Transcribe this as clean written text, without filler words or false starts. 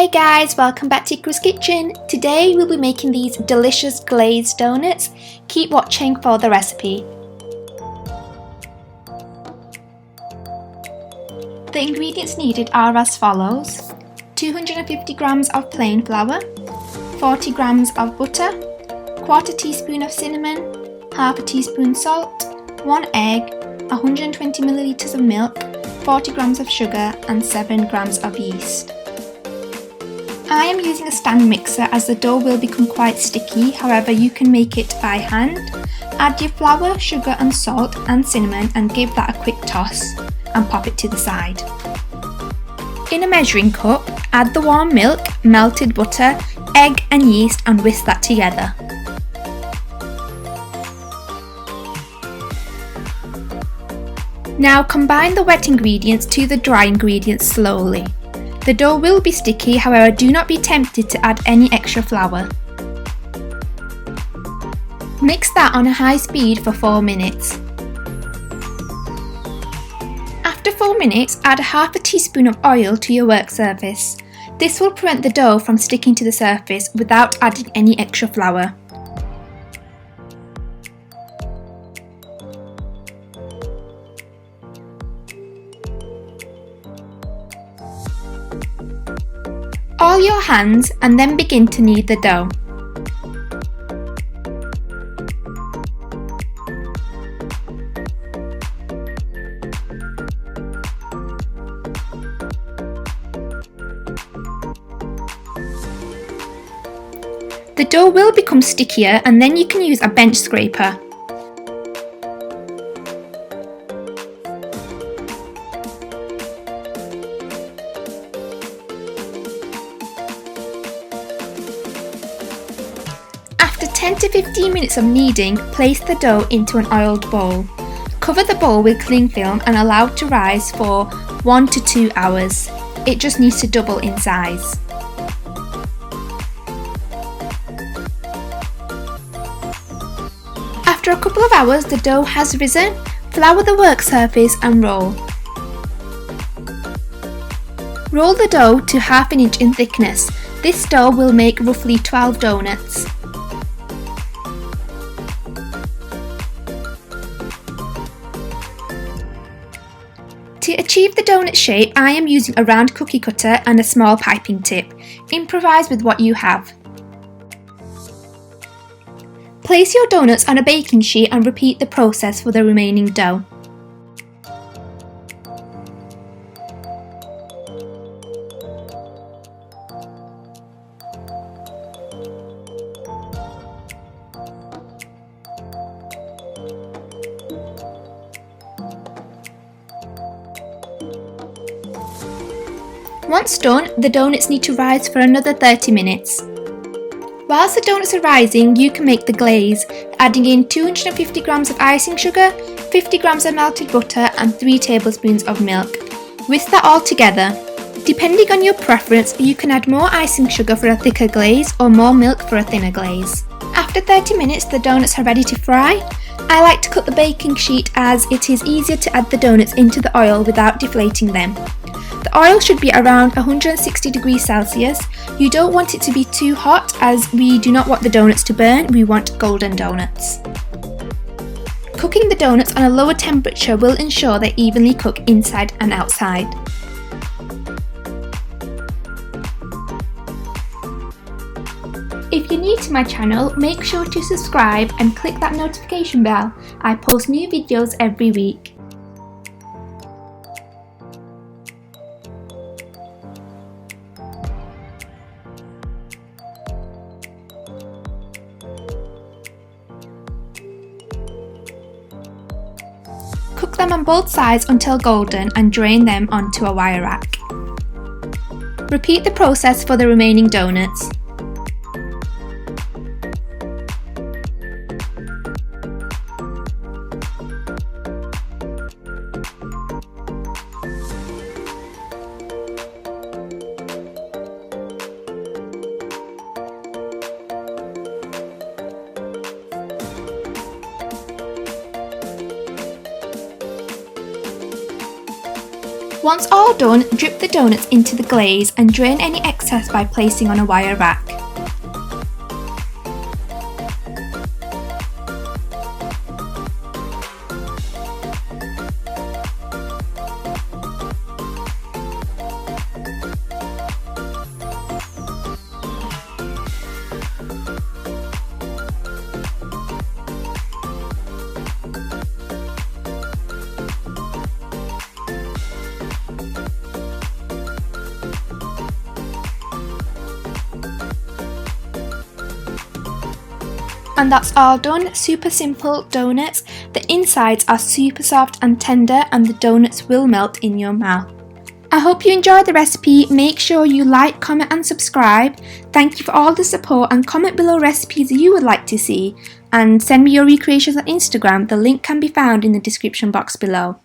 Hey guys, welcome back to Iqrah's kitchen. Today we'll be making these delicious glazed donuts. Keep watching for the recipe. The ingredients needed are as follows: 250 grams of plain flour, 40 grams of butter, 1/4 teaspoon of cinnamon, 1/2 teaspoon salt, 1 egg, 120 milliliters of milk, 40 grams of sugar and 7 grams of yeast. I am using a stand mixer as the dough will become quite sticky, however you can make it by hand. Add your flour, sugar and salt and cinnamon and give that a quick toss and pop it to the side. In a measuring cup, add the warm milk, melted butter, egg and yeast and whisk that together. Now combine the wet ingredients to the dry ingredients slowly. The dough will be sticky, however do not be tempted to add any extra flour. Mix that on a high speed for 4 minutes. After 4 minutes, add 1/2 teaspoon of oil to your work surface. This will prevent the dough from sticking to the surface without adding any extra flour. Oil your hands and then begin to knead the dough. The dough will become stickier and then you can use a bench scraper. After 10 to 15 minutes of kneading, place the dough into an oiled bowl. Cover the bowl with cling film and allow it to rise for 1 to 2 hours. It just needs to double in size. After a couple of hours, the dough has risen. Flour the work surface and roll. Roll the dough to 1/2 inch in thickness. This dough will make roughly 12 donuts. To achieve the donut shape, I am using a round cookie cutter and a small piping tip. Improvise with what you have. Place your donuts on a baking sheet and repeat the process for the remaining dough. Once done, the donuts need to rise for another 30 minutes. Whilst the donuts are rising, you can make the glaze, adding in 250 grams of icing sugar, 50 grams of melted butter and 3 tablespoons of milk. Whisk that all together. Depending on your preference, you can add more icing sugar for a thicker glaze or more milk for a thinner glaze. After 30 minutes, the donuts are ready to fry. I like to cut the baking sheet as it is easier to add the donuts into the oil without deflating them. The oil should be around 160 degrees Celsius. You don't want it to be too hot as we do not want the donuts to burn, we want golden donuts. Cooking the donuts on a lower temperature will ensure they evenly cook inside and outside. If you're new to my channel, make sure to subscribe and click that notification bell. I post new videos every week. Cook them on both sides until golden and drain them onto a wire rack. Repeat the process for the remaining donuts. Once all done, drip the donuts into the glaze and drain any excess by placing on a wire rack. And that's all done. Super simple donuts. The insides are super soft and tender, and the donuts will melt in your mouth. I hope you enjoyed the recipe. Make sure you like, comment and subscribe. Thank you for all the support, and comment below recipes you would like to see, and send me your recreations on Instagram. The link can be found in the description box below.